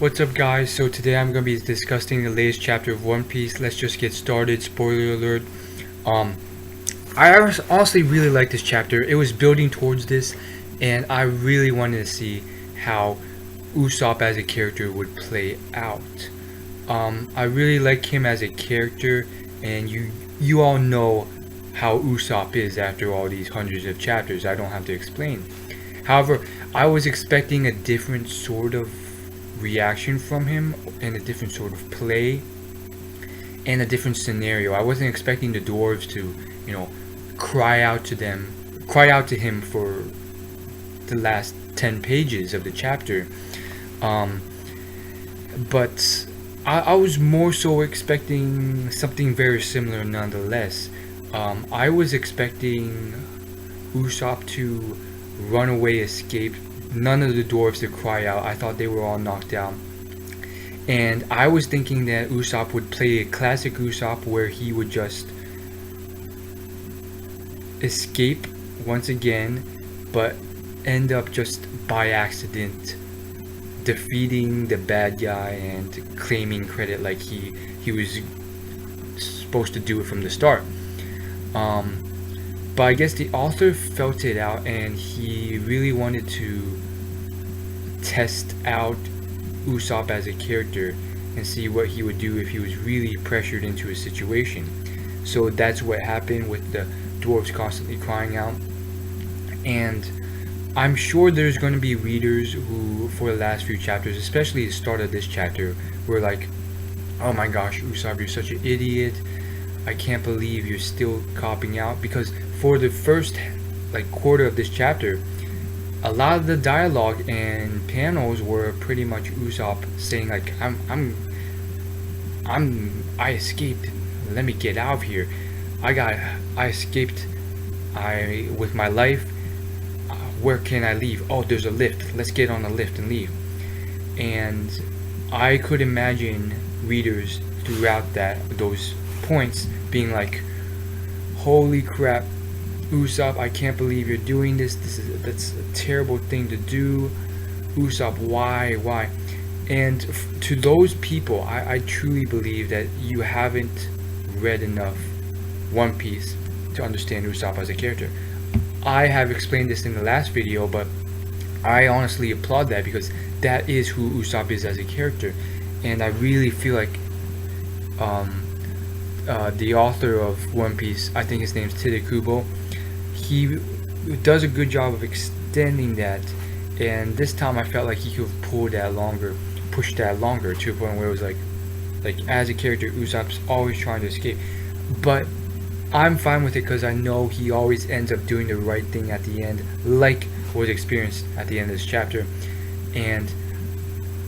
What's up, guys? So today I'm going to be discussing the latest chapter of One Piece. Let's just get started. Spoiler alert. Um, honestly really like this chapter. It was building towards this, and I really wanted to see how Usopp as a character would play out. I really like him as a character, and you all know how Usopp is after all these hundreds of chapters. I don't have to explain. However, I was expecting a different sort of reaction from him and a different sort of play and a different scenario. I wasn't expecting the dwarves to, cry out to him for the last 10 pages of the chapter. But I was more so expecting something very similar nonetheless. I was expecting Usopp to run away, escape, none of the dwarves to cry out. I thought they were all knocked out. And I was thinking that Usopp would play a classic Usopp where he would just escape once again, but end up just by accident defeating the bad guy and claiming credit like he was supposed to do it from the start. But I guess the author felt it out, and he really wanted to test out Usopp as a character and see what he would do if he was really pressured into a situation. So that's what happened with the dwarves constantly crying out. And I'm sure there's going to be readers who, for the last few chapters, especially the start of this chapter, were like, oh my gosh, Usopp, you're such an idiot. I can't believe you're still copping out. Because for the first quarter of this chapter, a lot of the dialogue and panels were pretty much Usopp saying like, I escaped. Let me get out of here. I escaped. With my life. Where can I leave? Oh, there's a lift. Let's get on the lift and leave. And I could imagine readers throughout those points being like, holy crap, Usopp, I can't believe you're doing this. That's a terrible thing to do. Usopp, why? And to those people, I truly believe that you haven't read enough One Piece to understand Usopp as a character. I have explained this in the last video, but I honestly applaud that because that is who Usopp is as a character. And I really feel like the author of One Piece, I think his name's Tite, he does a good job of extending that, and this time I felt like he could have pushed that longer to a point where it was like as a character Usopp's always trying to escape. But I'm fine with it because I know he always ends up doing the right thing at the end, like was experienced at the end of this chapter. And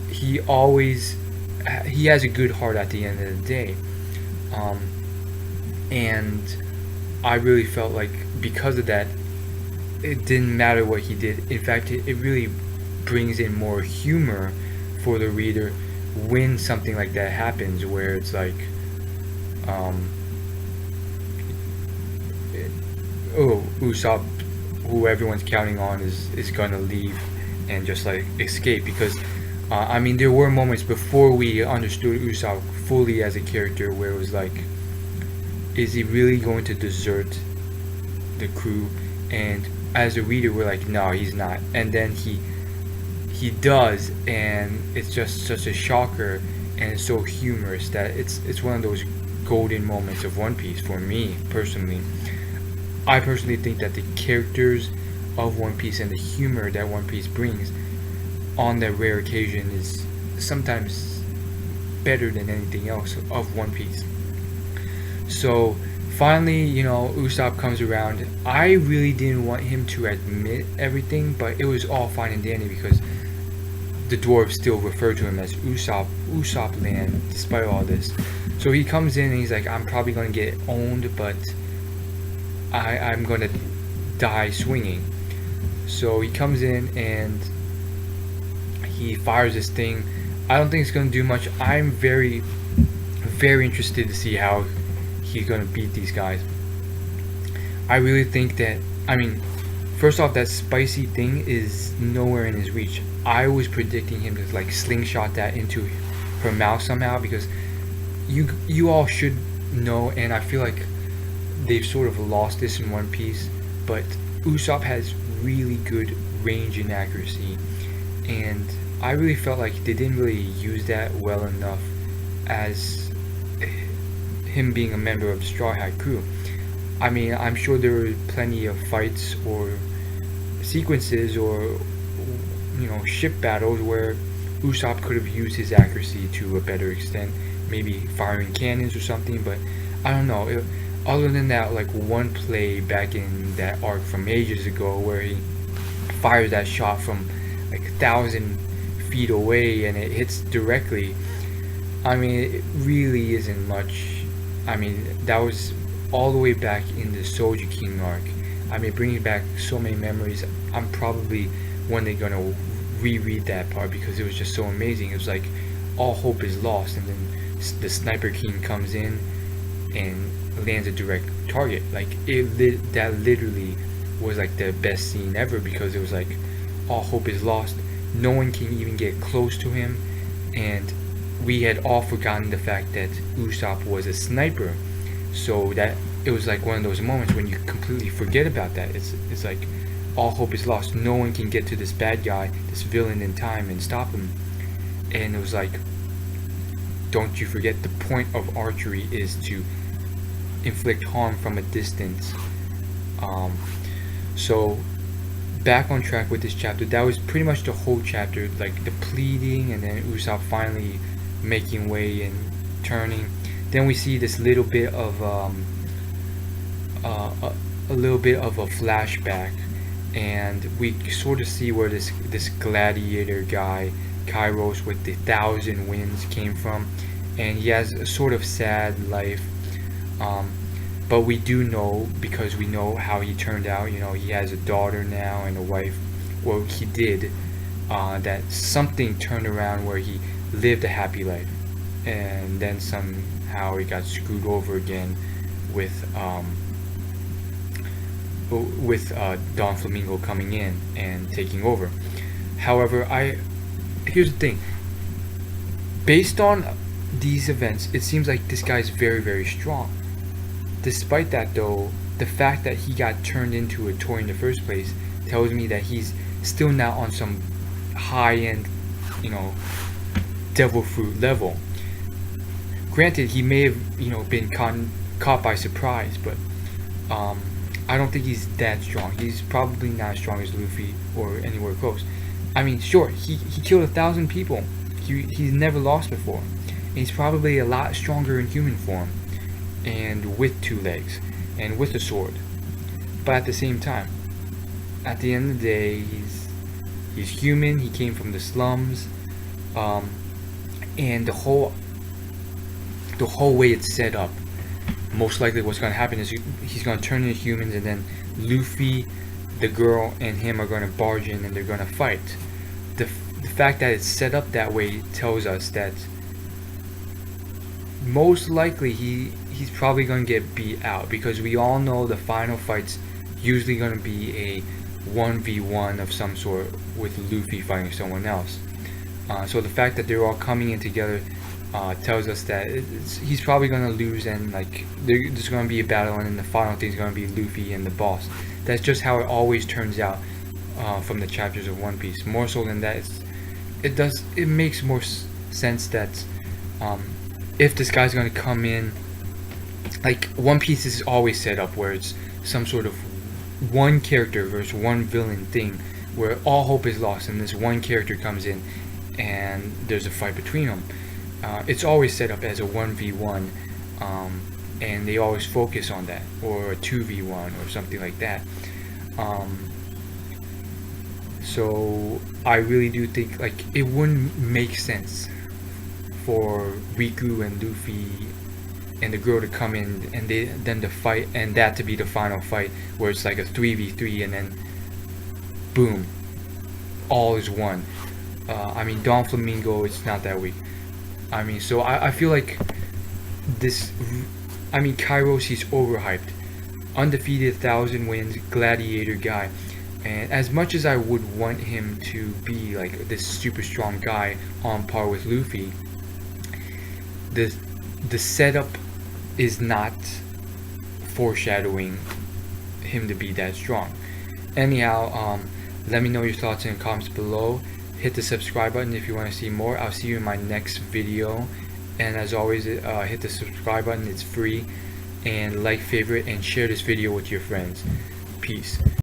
he has a good heart at the end of the day. And I really felt like because of that, it didn't matter what he did. In fact, it really brings in more humor for the reader when something like that happens, where it's like, Usopp, who everyone's counting on, is gonna leave and just escape. Because there were moments before we understood Usopp fully as a character where it was like, is he really going to desert the crew? And as a reader, we're like, no, he's not. And then he does, and it's just such a shocker, and it's so humorous that it's one of those golden moments of One Piece for me personally. I personally think that the characters of One Piece and the humor that One Piece brings on that rare occasion is sometimes better than anything else of One Piece. So finally, Usopp comes around. I really didn't want him to admit everything, but it was all fine and dandy because the dwarves still refer to him as Usoppland, despite all this. So he comes in and he's like, I'm probably going to get owned, but I'm going to die swinging. So he comes in and he fires this thing. I don't think it's going to do much. I'm very, very interested to see how he's going to beat these guys. I really think that, first off, that spicy thing is nowhere in his reach. I was predicting him to like slingshot that into her mouth somehow, because you all should know, and I feel like they've sort of lost this in One Piece, but Usopp has really good range and accuracy, and I really felt like they didn't really use that well enough as him being a member of the Straw Hat crew. I mean, I'm sure there were plenty of fights or sequences or ship battles where Usopp could have used his accuracy to a better extent, maybe firing cannons or something. But I don't know. Other than that, like one play back in that arc from ages ago where he fires that shot from like 1,000 feet away and it hits directly. I mean, it really isn't much. I mean, that was all the way back in the Soldier King arc. I mean, bringing back so many memories. I'm probably one day gonna reread that part because it was just so amazing. It was like all hope is lost, and then the Sniper King comes in and lands a direct target. Like that literally was like the best scene ever, because it was like all hope is lost. No one can even get close to him, and we had all forgotten the fact that Usopp was a sniper. So that it was like one of those moments when you completely forget about that. It's like all hope is lost. No one can get to this bad guy, this villain in time and stop him. And it was like, don't you forget, the point of archery is to inflict harm from a distance. So back on track with this chapter. That was pretty much the whole chapter, like the pleading, and then Usopp finally making way and turning. Then we see this little bit of a little bit of a flashback, and we sort of see where this gladiator guy, Kairos with the 1,000 Winds, came from, and he has a sort of sad life. But we do know, because we know how he turned out. He has a daughter now and a wife. Well, he did. That something turned around where he lived a happy life, and then somehow he got screwed over again with Don Flamingo coming in and taking over. However, here's the thing. Based on these events, it seems like this guy's very, very strong. Despite that, though, the fact that he got turned into a toy in the first place tells me that he's still not on some high-end, devil fruit level. Granted, he may have, been caught by surprise, but I don't think he's that strong. He's probably not as strong as Luffy or anywhere close. I mean, sure, he killed 1,000 people. He's never lost before. And he's probably a lot stronger in human form, and with 2 legs, and with a sword. But at the same time, at the end of the day, he's human. He came from the slums, and the whole way it's set up, most likely what's going to happen is he's going to turn into humans, and then Luffy, the girl, and him are going to barge in and they're going to fight. The fact that it's set up that way tells us that most likely he's probably going to get beat out, because we all know the final fight's usually going to be a 1v1 of some sort with Luffy fighting someone else. So the fact that they're all coming in together tells us that he's probably going to lose, and like there's going to be a battle, and then the final thing is going to be Luffy and the boss. That's just how it always turns out from the chapters of One Piece. More so than that, it makes more sense that if this guy's going to come in, like One Piece is always set up where it's some sort of one character versus one villain thing, where all hope is lost and this one character comes in and there's a fight between them. It's always set up as a 1v1, and they always focus on that, or a 2v1 or something like that. So I really do think like it wouldn't make sense for Riku and Luffy and the girl to come in and then the fight, and that to be the final fight where it's like a 3v3 and then boom, all is one. I mean, Don Flamingo, it's not that weak. I mean, so I feel like this, I mean, Kairos, he's overhyped. Undefeated, 1,000 wins, gladiator guy. And as much as I would want him to be like this super strong guy on par with Luffy, the setup is not foreshadowing him to be that strong. Anyhow, let me know your thoughts in the comments below. Hit the subscribe button if you want to see more. I'll see you in my next video. And as always, hit the subscribe button, it's free. And like, favorite, and share this video with your friends. Peace.